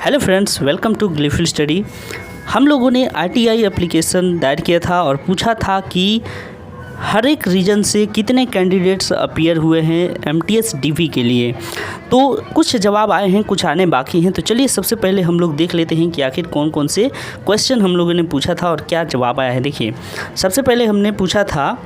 Hello friends, welcome to gleeful study. हम लोगों ने आरटीआई एप्लीकेशन दायर किया था और पूछा था कि हर एक रीजन से कितने कैंडिडेट्स अपीयर हुए हैं एमटीएस डीवी के लिए। तो कुछ जवाब आए हैं, कुछ आने बाकी हैं। तो चलिए सबसे पहले हम लोग देख लेते हैं कि आखिर कौन कौन से क्वेश्चन हम लोगों ने पूछा था और क्या जवाब आया है। देखिए, सबसे पहले हमने पूछा था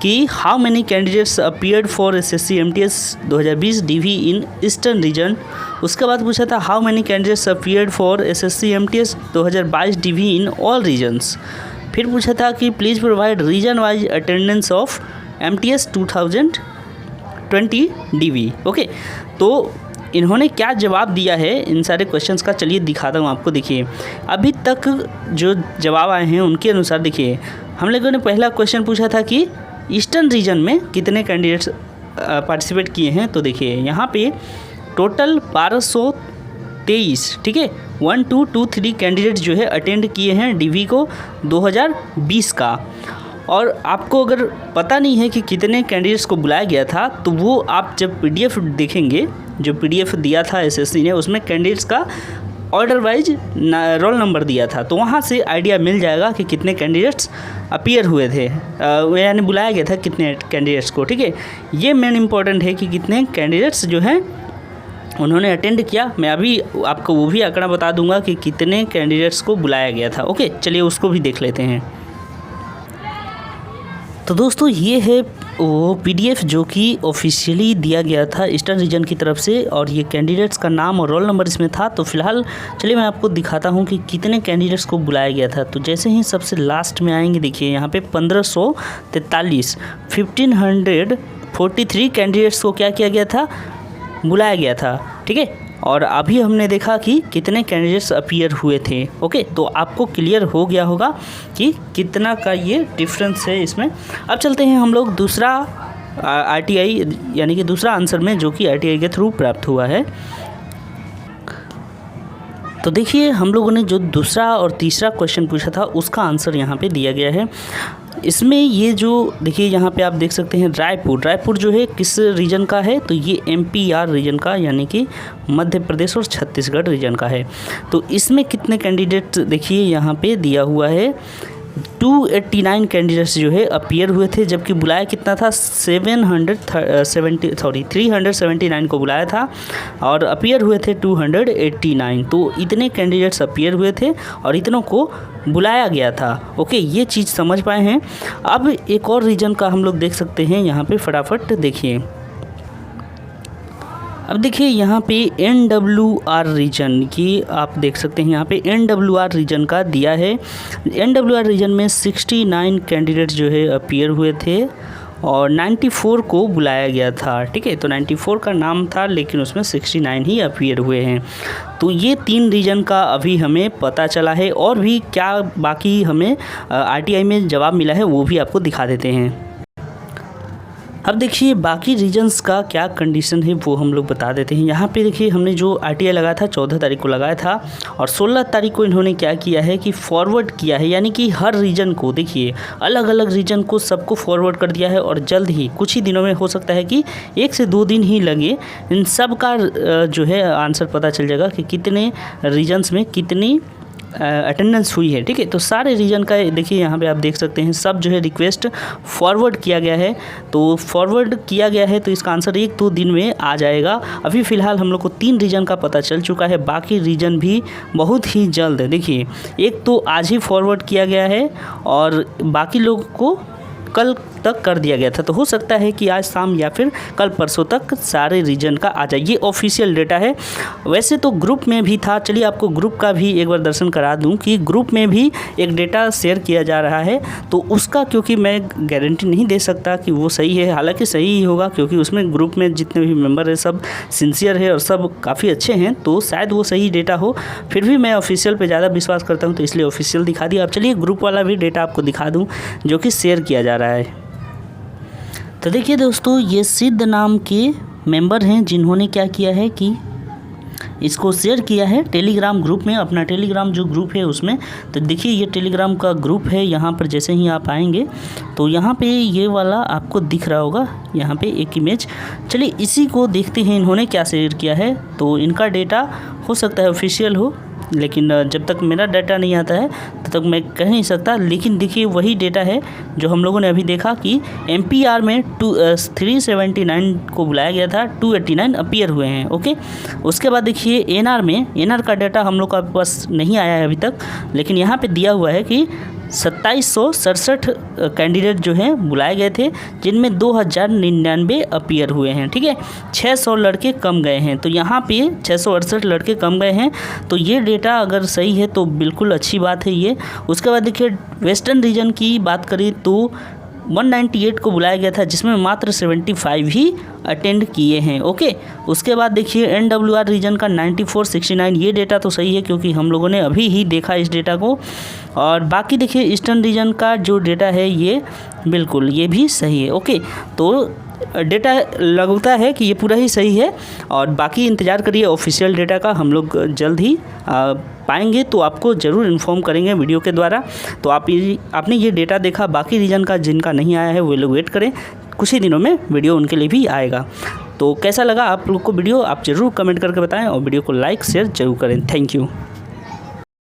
कि how many candidates appeared for SSC MTS 2020 DV in eastern region. उसके बाद पूछा था how many candidates appeared for SSC MTS 2022 DV in all regions. फिर पूछा था कि please provide region wise attendance of MTS 2020 DV. Okay, तो इन्होंने क्या जवाब दिया है इन सारे क्वेश्चंस का, चलिए दिखाता हूँ आपको। देखिए, अभी तक जो जवाब आए हैं उनके अनुसार देखिए, हम लोगों ने पहला क्वेश्चन पूछा था कि ईस्टर्न रीजन में कितने कैंडिडेट्स पार्टिसिपेट किए हैं। तो देखिए यहाँ पे टोटल 1223, ठीक है, 1 2 2 3 कैंडिडेट जो है अटेंड किए हैं डीवी को 2020 का। और आपको अगर पता नहीं है कि कितने कैंडिडेट्स को बुलाया गया था, तो वो आप जब पीडीएफ देखेंगे, जो पीडीएफ दिया था एसएससी ने, उसमें कैंडिडेट्स का ऑर्डर वाइज रोल नंबर दिया था। तो वहाँ से आइडिया मिल जाएगा कि कितने कैंडिडेट्स अपीयर हुए थे, यानी बुलाया गया था कितने कैंडिडेट्स को। ठीक है, ये मेन इंपॉर्टेंट है कि कितने कैंडिडेट्स जो हैं उन्होंने अटेंड किया। मैं अभी आपको वो भी आंकड़ा बता दूंगा कि कितने कैंडिडेट्स को बुलाया गया था। ओके, चलिए उसको भी देख लेते हैं। तो दोस्तों, ये है वो पीडीएफ जो कि ऑफिशियली दिया गया था ईस्टर्न रीजन की तरफ से, और ये कैंडिडेट्स का नाम और रोल नंबर इसमें था। तो फिलहाल चलिए मैं आपको दिखाता हूँ कि कितने कैंडिडेट्स को बुलाया गया था। तो जैसे ही सबसे लास्ट में आएंगे, देखिए यहाँ पे 1543 कैंडिडेट्स को क्या किया गया था, बुलाया गया था। ठीक है, और अभी हमने देखा कि कितने कैंडिडेट्स अपीयर हुए थे। ओके, तो आपको क्लियर हो गया होगा कि कितना का ये डिफरेंस है इसमें। अब चलते हैं हम लोग दूसरा आरटीआई, यानी कि दूसरा आंसर में, जो कि आरटीआई के थ्रू प्राप्त हुआ है। तो देखिए, हम लोगों ने जो दूसरा और तीसरा क्वेश्चन पूछा था उसका आंसर यहाँ पे दिया गया है। इसमें ये जो देखिए यहाँ पे आप देख सकते हैं, रायपुर जो है किस रीजन का है, तो ये एमपीआर रीजन का, यानी कि मध्य प्रदेश और छत्तीसगढ़ रीजन का है। तो इसमें कितने कैंडिडेट देखिए यहाँ पे दिया हुआ है, 289 कैंडिडेट्स जो है अपीयर हुए थे, जबकि बुलाया कितना था, 379 को बुलाया था और अपीयर हुए थे 289। तो इतने कैंडिडेट्स अपीयर हुए थे और इतनों को बुलाया गया था। ओके, ये चीज़ समझ पाए हैं। अब एक और रीजन का हम लोग देख सकते हैं, यहाँ पे फटाफट देखिए। अब देखिए यहाँ पे NWR रीजन की आप देख सकते हैं, यहाँ पे NWR रीजन का दिया है। NWR रीजन में 69 कैंडिडेट जो है अपीयर हुए थे और 94 को बुलाया गया था। ठीक है, तो 94 का नाम था, लेकिन उसमें 69 ही अपीयर हुए हैं। तो ये 3 रीजन का अभी हमें पता चला है, और भी क्या बाकी हमें आरटीआई में जवाब मिला है वो भी आपको दिखा देते हैं। अब देखिए बाकी रीजन्स का क्या कंडीशन है वो हम लोग बता देते हैं। यहाँ पे देखिए, हमने जो आरटीआई लगाया था 14 तारीख को लगाया था, और 16 तारीख को इन्होंने क्या किया है कि फॉरवर्ड किया है, यानी कि हर रीजन को देखिए, अलग अलग रीजन को सबको फॉरवर्ड कर दिया है। और जल्द ही कुछ ही दिनों में, हो सकता है कि 1 से 2 दिन ही लगे, इन सब का जो है आंसर पता चल जाएगा कि कितने रीजन्स में कितनी अटेंडेंस हुई है। ठीक है, तो सारे रीजन का देखिए यहाँ पे आप देख सकते हैं, सब जो है रिक्वेस्ट फॉरवर्ड किया गया है। तो फॉरवर्ड किया गया है, तो इसका आंसर 1-2 दिन में आ जाएगा। अभी फ़िलहाल हम लोग को 3 रीजन का पता चल चुका है, बाकी रीजन भी बहुत ही जल्द। देखिए, एक तो आज ही फॉरवर्ड किया गया है और बाकी लोगों को कल तक कर दिया गया था। तो हो सकता है कि आज शाम या फिर कल परसों तक सारे रीजन का आ जाए। ये ऑफिशियल डेटा है। वैसे तो ग्रुप में भी था, चलिए आपको ग्रुप का भी एक बार दर्शन करा दूं कि ग्रुप में भी एक डेटा शेयर किया जा रहा है। तो उसका क्योंकि मैं गारंटी नहीं दे सकता कि वो सही है, हालांकि सही ही होगा, क्योंकि उसमें ग्रुप में जितने भी मेंबर हैं सब सिंसियर है और सब काफ़ी अच्छे हैं, तो शायद वो सही डेटा हो। फिर भी मैं ऑफिशियल पर ज़्यादा विश्वास करता हूँ, तो इसलिए ऑफिशियल दिखा दिया। अब चलिए ग्रुप वाला भी डेटा आपको दिखा दूँ जो कि शेयर किया जा रहा है। तो देखिए दोस्तों, ये सिद्ध नाम के मेंबर हैं जिन्होंने क्या किया है कि इसको शेयर किया है टेलीग्राम ग्रुप में, अपना टेलीग्राम जो ग्रुप है उसमें। तो देखिए ये टेलीग्राम का ग्रुप है, यहाँ पर जैसे ही आप आएंगे तो यहाँ पे ये वाला आपको दिख रहा होगा, यहाँ पे एक इमेज। चलिए इसी को देखते हैं इन्होंने क्या शेयर किया है। तो इनका डेटा हो सकता है ऑफिशियल हो, लेकिन जब तक मेरा डाटा नहीं आता है तब तक मैं कह नहीं सकता। लेकिन देखिए वही डेटा है जो हम लोगों ने अभी देखा कि MPR में 379 को बुलाया गया था, 289 अपीयर हुए हैं। ओके, उसके बाद देखिए NR में, NR का डाटा हम लोग का पास नहीं आया है अभी तक, लेकिन यहाँ पे दिया हुआ है कि 2767 कैंडिडेट जो हैं बुलाए गए थे, जिनमें 2099 अपीयर हुए हैं। ठीक है, 600 लड़के कम गए हैं। तो यहाँ पे 668 लड़के कम गए हैं। तो ये डेटा अगर सही है तो बिल्कुल अच्छी बात है ये। उसके बाद देखिए वेस्टर्न रीजन की बात करें तो 198 को बुलाया गया था, जिसमें मात्र 75 ही अटेंड किए हैं। ओके, उसके बाद देखिए NWR रीजन का 9469, ये डेटा तो सही है क्योंकि हम लोगों ने अभी ही देखा इस डेटा को। और बाकी देखिए ईस्टर्न रीजन का जो डेटा है ये बिल्कुल ये भी सही है। ओके, तो डेटा लगता है कि ये पूरा ही सही है। और बाकी इंतज़ार करिए ऑफिशियल डेटा का, हम लोग जल्द ही पाएंगे तो आपको ज़रूर इन्फॉर्म करेंगे वीडियो के द्वारा। तो आपने ये डेटा देखा, बाकी रीजन का जिनका नहीं आया है वो लोग वेट करें, कुछ ही दिनों में वीडियो उनके लिए भी आएगा। तो कैसा लगा आप लोग को वीडियो, आप ज़रूर कमेंट करके बताएं और वीडियो को लाइक शेयर जरूर करें। Thank you.